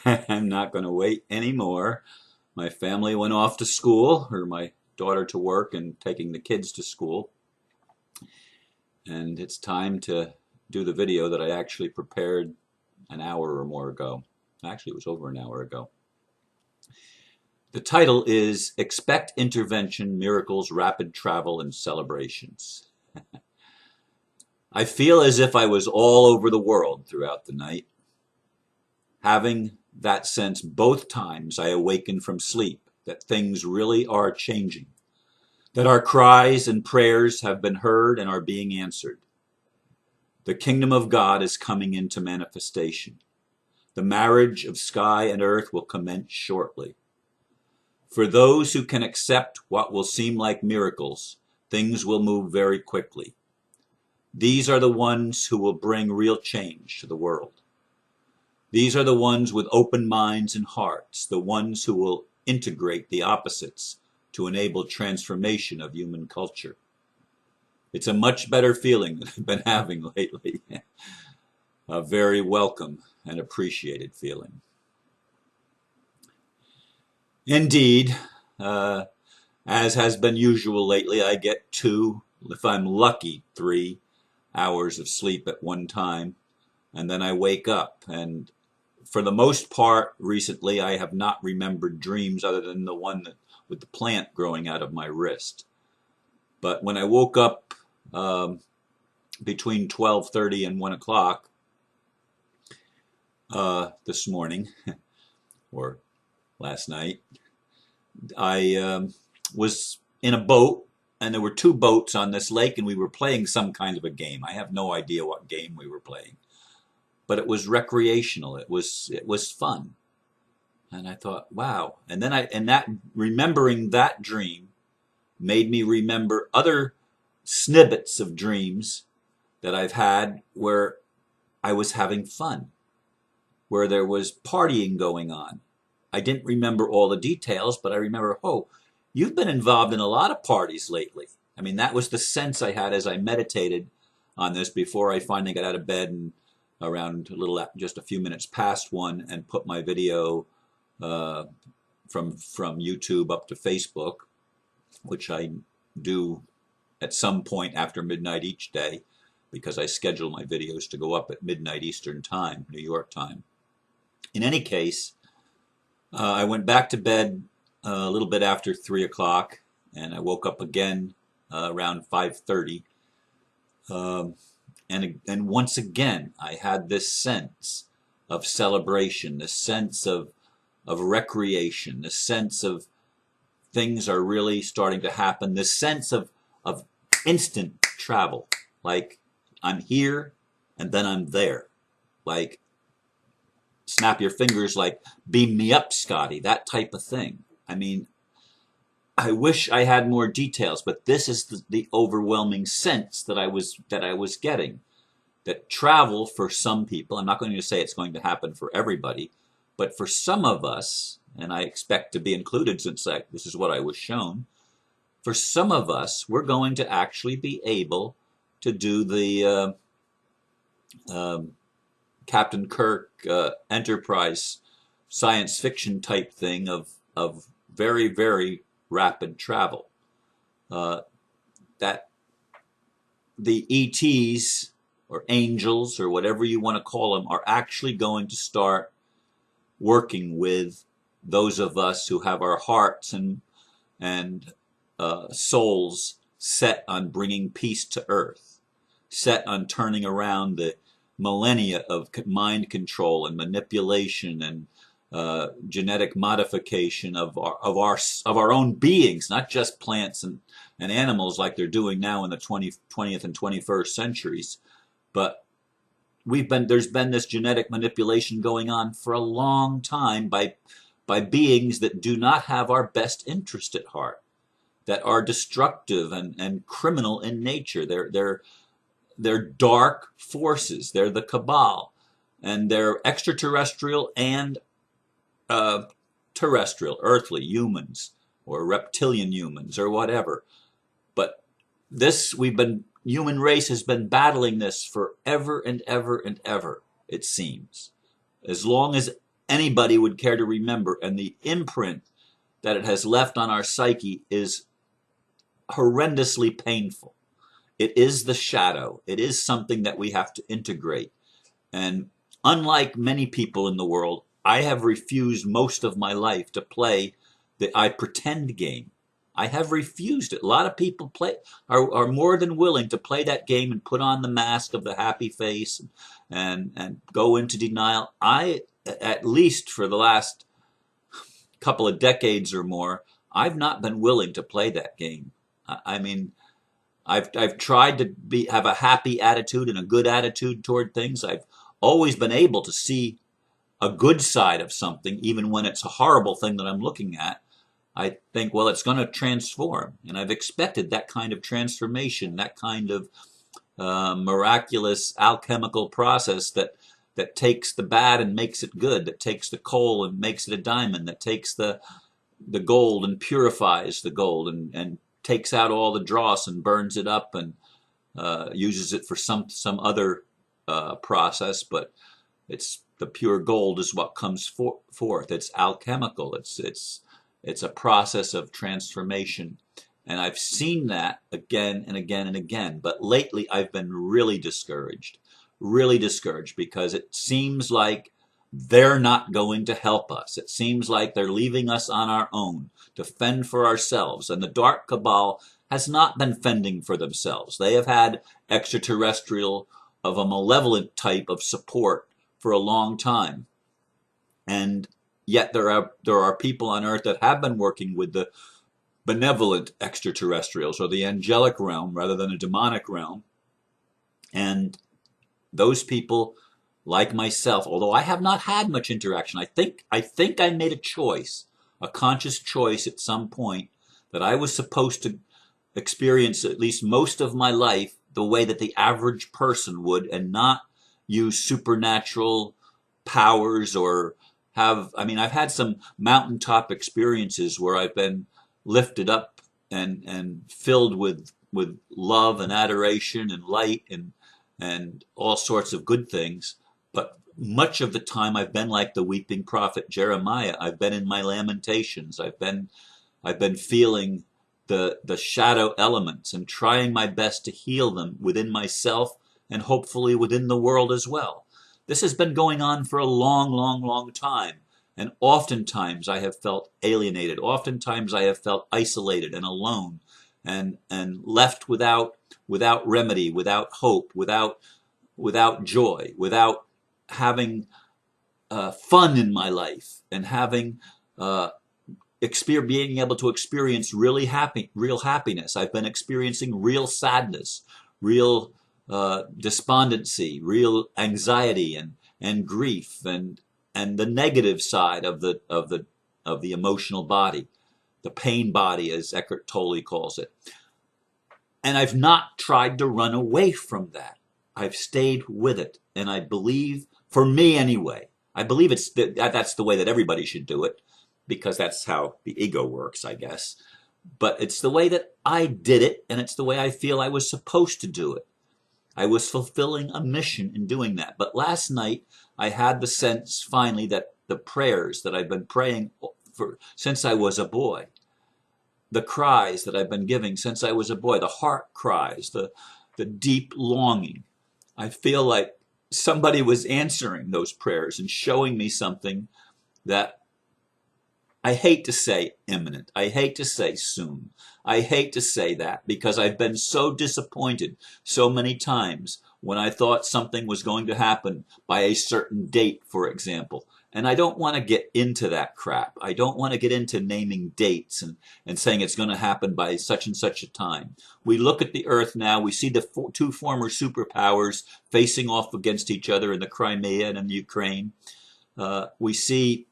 I'm not going to wait anymore. My family went off to school, or my daughter to work and taking the kids to school. And it's time to do the video that I actually prepared an hour or more ago. Actually, it was over an hour ago. The title is Expect Intervention, Miracles, Rapid Travel, and Celebrations. I feel as if I was all over the world throughout the night, having that sense both times I awakened from sleep that things really are changing, that our cries and prayers have been heard and are being answered. The kingdom of God is coming into manifestation. The marriage of sky and earth will commence shortly. For those who can accept what will seem like miracles, things will move very quickly. These are the ones who will bring real change to the world. These are the ones with open minds and hearts, the ones who will integrate the opposites to enable transformation of human culture. It's a much better feeling than I've been having lately. A very welcome and appreciated feeling. Indeed, as has been usual lately, I get 2, if I'm lucky, 3 hours of sleep at one time, and then I wake up. And for the most part, recently, I have not remembered dreams other than the one with the plant growing out of my wrist. But when I woke up between 12:30 and 1 o'clock this morning, or last night, I was in a boat, and there were 2 boats on this lake, and we were playing some kind of a game. I have no idea what game we were playing, but it was recreational. It was fun, and I thought, wow. And then that remembering that dream made me remember other snippets of dreams that I've had where I was having fun, where there was partying going on. I didn't remember all the details, but I remember, oh, you've been involved in a lot of parties lately. I mean, that was the sense I had as I meditated on this before I finally got out of bed and around just a few minutes past 1 and put my video from YouTube up to Facebook, which I do at some point after midnight each day because I schedule my videos to go up at midnight Eastern Time, New York time. In any case, I went back to bed a little bit after 3 o'clock, and I woke up again around 5:30. And once again, I had this sense of celebration, this sense of recreation, this sense of things are really starting to happen, this sense of instant travel. Like, I'm here, and then I'm there. Like, snap your fingers, like, beam me up, Scotty, that type of thing. I mean, I wish I had more details, but this is the overwhelming sense that I was getting. That travel for some people, I'm not going to say it's going to happen for everybody, but for some of us, and I expect to be included since this is what I was shown, for some of us, we're going to actually be able to do the Captain Kirk Enterprise science fiction type thing of very, very rapid travel. That the ETs or angels or whatever you want to call them are actually going to start working with those of us who have our hearts and souls set on bringing peace to earth, set on turning around the millennia of mind control and manipulation and genetic modification of our own beings, not just plants and animals like they're doing now in the 20th and 21st centuries, but there's been this genetic manipulation going on for a long time by beings that do not have our best interest at heart, that are destructive and criminal in nature. They're dark forces. They're the cabal, and they're extraterrestrial and terrestrial, earthly humans or reptilian humans or whatever. But human race has been battling this for ever and ever and ever, it seems. As long as anybody would care to remember. And the imprint that it has left on our psyche is horrendously painful. It is the shadow. It is something that we have to integrate. And unlike many people in the world, I have refused most of my life to play the I pretend game. I have refused it. A lot of people are more than willing to play that game and put on the mask of the happy face and go into denial. I, at least for the last couple of decades or more, I've not been willing to play that game. I mean, I've tried to have a happy attitude and a good attitude toward things. I've always been able to see a good side of something, even when it's a horrible thing that I'm looking at. I think, well, it's going to transform, and I've expected that kind of transformation, that kind of miraculous alchemical process that takes the bad and makes it good, that takes the coal and makes it a diamond, that takes the gold and purifies the gold and takes out all the dross and burns it up and uses it for some other process, but it's the pure gold is what comes forth. It's alchemical. It's a process of transformation, and I've seen that again and again and again. But lately, I've been really discouraged because it seems like they're not going to help us. It seems like they're leaving us on our own to fend for ourselves. And the dark cabal has not been fending for themselves. They have had extraterrestrial of a malevolent type of support for a long time. And yet there are people on Earth that have been working with the benevolent extraterrestrials or the angelic realm rather than a demonic realm. And those people, like myself, although I have not had much interaction, I think I made a choice, a conscious choice at some point, that I was supposed to experience at least most of my life the way that the average person would, and not use supernatural powers or I've had some mountaintop experiences where I've been lifted up and filled with love and adoration and light and all sorts of good things. But much of the time I've been like the weeping prophet Jeremiah. I've been in my lamentations. I've been feeling the shadow elements and trying my best to heal them within myself and hopefully within the world as well. This has been going on for a long, long, long time. And oftentimes I have felt alienated. Oftentimes I have felt isolated and alone and left without remedy, without hope, without joy, without having fun in my life and having being able to experience real happiness. I've been experiencing real sadness, real despondency, real anxiety and grief and the negative side of the emotional body, the pain body, as Eckhart Tolle calls it. And I've not tried to run away from that. I've stayed with it, and I believe, for me anyway, I believe that's the way that everybody should do it, because that's how the ego works, I guess. But it's the way that I did it, and it's the way I feel I was supposed to do it. I was fulfilling a mission in doing that. But last night, I had the sense finally that the prayers that I've been praying for since I was a boy, the cries that I've been giving since I was a boy, the heart cries, the deep longing, I feel like somebody was answering those prayers and showing me something that I hate to say imminent. I hate to say soon. I hate to say that because I've been so disappointed so many times when I thought something was going to happen by a certain date, for example. And I don't want to get into that crap. I don't want to get into naming dates and saying it's going to happen by such and such a time. We look at the Earth now, we see the two former superpowers facing off against each other in the Crimea and in the Ukraine. We see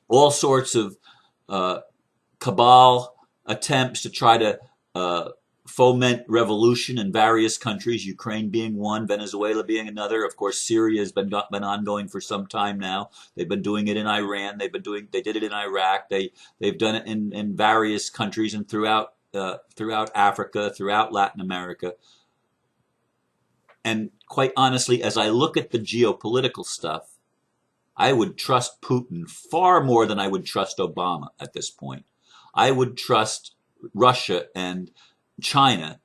all sorts of cabal attempts to try to foment revolution in various countries, Ukraine being one, Venezuela being another. Of course, Syria has been ongoing for some time now. They've been doing it in Iran. They did it in Iraq. They've done it in various countries and throughout Africa, throughout Latin America. And quite honestly, as I look at the geopolitical stuff, I would trust Putin far more than I would trust Obama at this point. I would trust Russia and China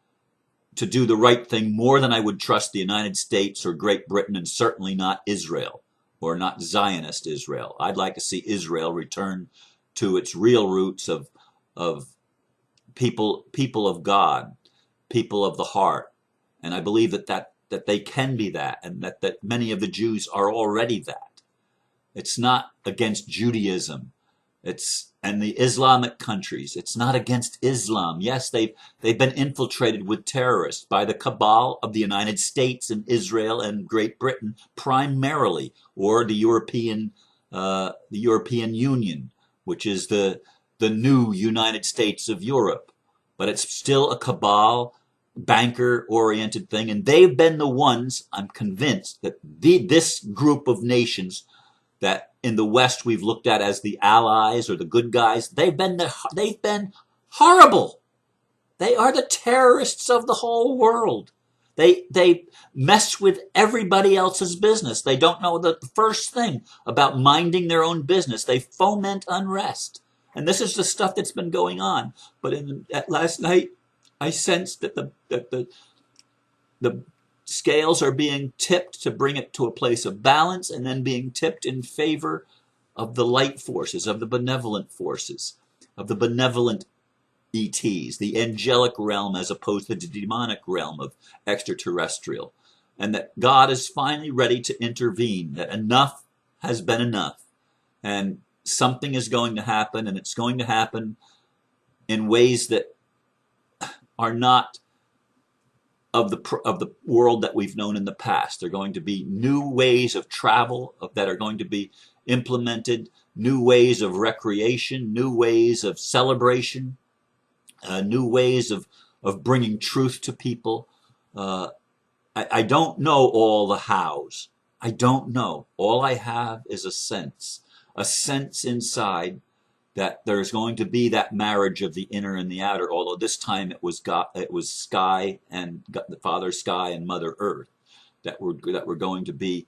to do the right thing more than I would trust the United States or Great Britain, and certainly not Israel or not Zionist Israel. I'd like to see Israel return to its real roots of people of God, people of the heart. And I believe that they can be that, and that many of the Jews are already that. It's not against Judaism. And the Islamic countries. It's not against Islam. Yes, they've been infiltrated with terrorists by the cabal of the United States and Israel and Great Britain primarily, or the European Union, which is the new United States of Europe. But it's still a cabal, banker-oriented thing, and they've been the ones, I'm convinced, that this group of nations that in the West we've looked at as the allies or the good guys, they've been horrible. They are the terrorists of the whole world. They mess with everybody else's business. They don't know the first thing about minding their own business. They foment unrest. And this is the stuff that's been going on. But last night, I sensed that the scales are being tipped to bring it to a place of balance, and then being tipped in favor of the light forces, of the benevolent forces, of the benevolent ETs, the angelic realm as opposed to the demonic realm of extraterrestrial. And that God is finally ready to intervene, that enough has been enough. And something is going to happen, and it's going to happen in ways that are not of the world that we've known in the past. There are going to be new ways of travel that are going to be implemented, new ways of recreation, new ways of celebration, new ways of bringing truth to people. I don't know all the hows. I don't know. All I have is a sense inside that there's going to be that marriage of the inner and the outer, although this time it was God, it was sky and God, the Father Sky and Mother Earth that were going to be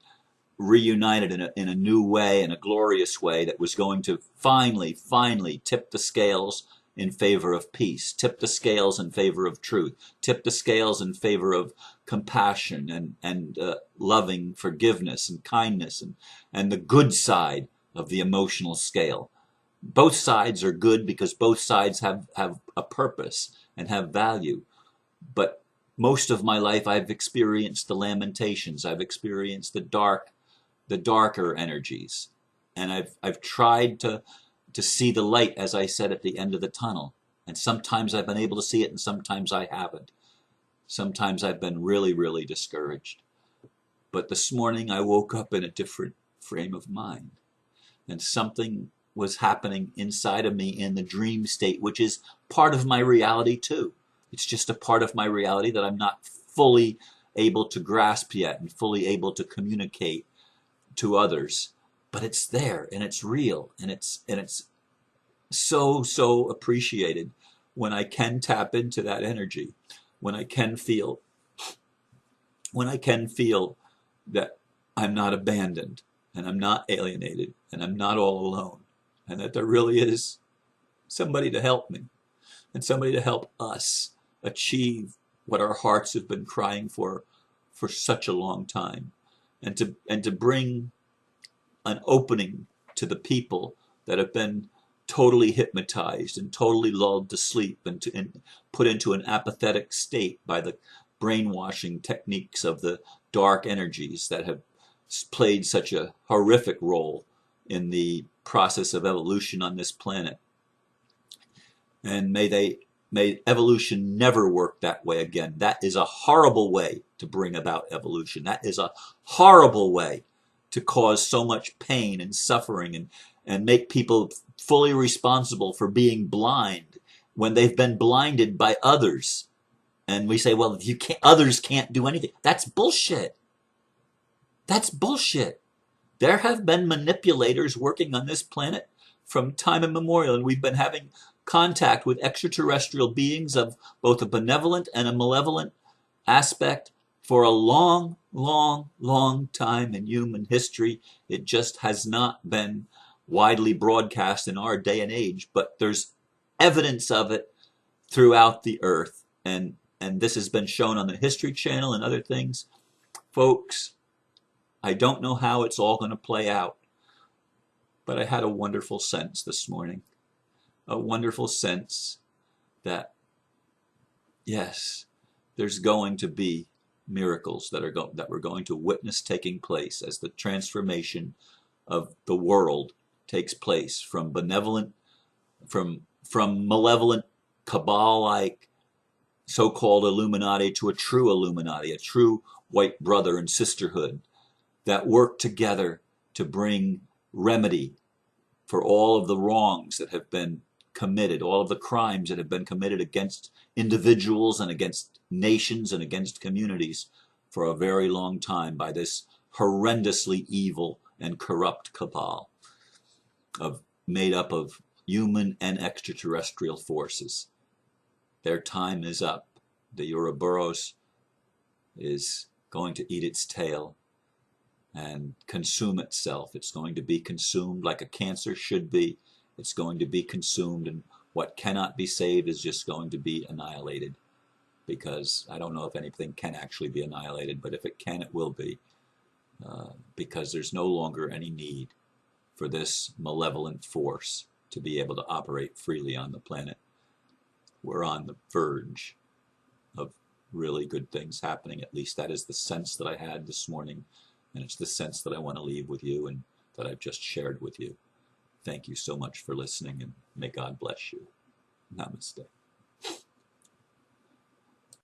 reunited in a new way, in a glorious way, that was going to finally tip the scales in favor of peace, tip the scales in favor of truth, tip the scales in favor of compassion and loving forgiveness and kindness and the good side of the emotional scale. Both sides are good because both sides have a purpose and have value. But most of my life I've experienced the lamentations. I've experienced the darker energies. And I've tried to see the light, as I said, at the end of the tunnel. And sometimes I've been able to see it and sometimes I haven't. Sometimes I've been really, really discouraged. But this morning I woke up in a different frame of mind. And something was happening inside of me in the dream state, which is part of my reality too. It's just a part of my reality that I'm not fully able to grasp yet and fully able to communicate to others. But it's there and it's real and it's so appreciated when I can tap into that energy, when I can feel that I'm not abandoned and I'm not alienated and I'm not all alone, and that there really is somebody to help me and somebody to help us achieve what our hearts have been crying for such a long time, and to bring an opening to the people that have been totally hypnotized and totally lulled to sleep and put into an apathetic state by the brainwashing techniques of the dark energies that have played such a horrific role in the process of evolution on this planet. And may evolution never work that way again. That is a horrible way to bring about evolution. That is a horrible way to cause so much pain and suffering and make people fully responsible for being blind when they've been blinded by others. And we say, well, others can't do anything. That's bullshit. That's bullshit. There have been manipulators working on this planet from time immemorial, and we've been having contact with extraterrestrial beings of both a benevolent and a malevolent aspect For a long, long, long time in human history, it just has not been widely broadcast in our day and age, but there's evidence of it throughout the earth. And this has been shown on the History Channel and other things. Folks, I don't know how it's all going to play out, but I had a wonderful sense this morning. A wonderful sense that, yes, there's going to be miracles that we're going to witness taking place as the transformation of the world takes place from benevolent, from malevolent cabal-like so-called Illuminati to a true Illuminati, a true white brother and sisterhood that work together to bring remedy for all of the wrongs that have been committed, all of the crimes that have been committed against individuals and against nations and against communities for a very long time by this horrendously evil and corrupt cabal made up of human and extraterrestrial forces. Their time is up. The Ouroboros is going to eat its tail and consume itself. It's going to be consumed like a cancer should be. It's going to be consumed, and what cannot be saved is just going to be annihilated. Because I don't know if anything can actually be annihilated, but if it can, it will be. Because there's no longer any need for this malevolent force to be able to operate freely on the planet. We're on the verge of really good things happening. At least that is the sense that I had this morning. And it's the sense that I want to leave with you and that I've just shared with you. Thank you so much for listening, and may God bless you. Namaste.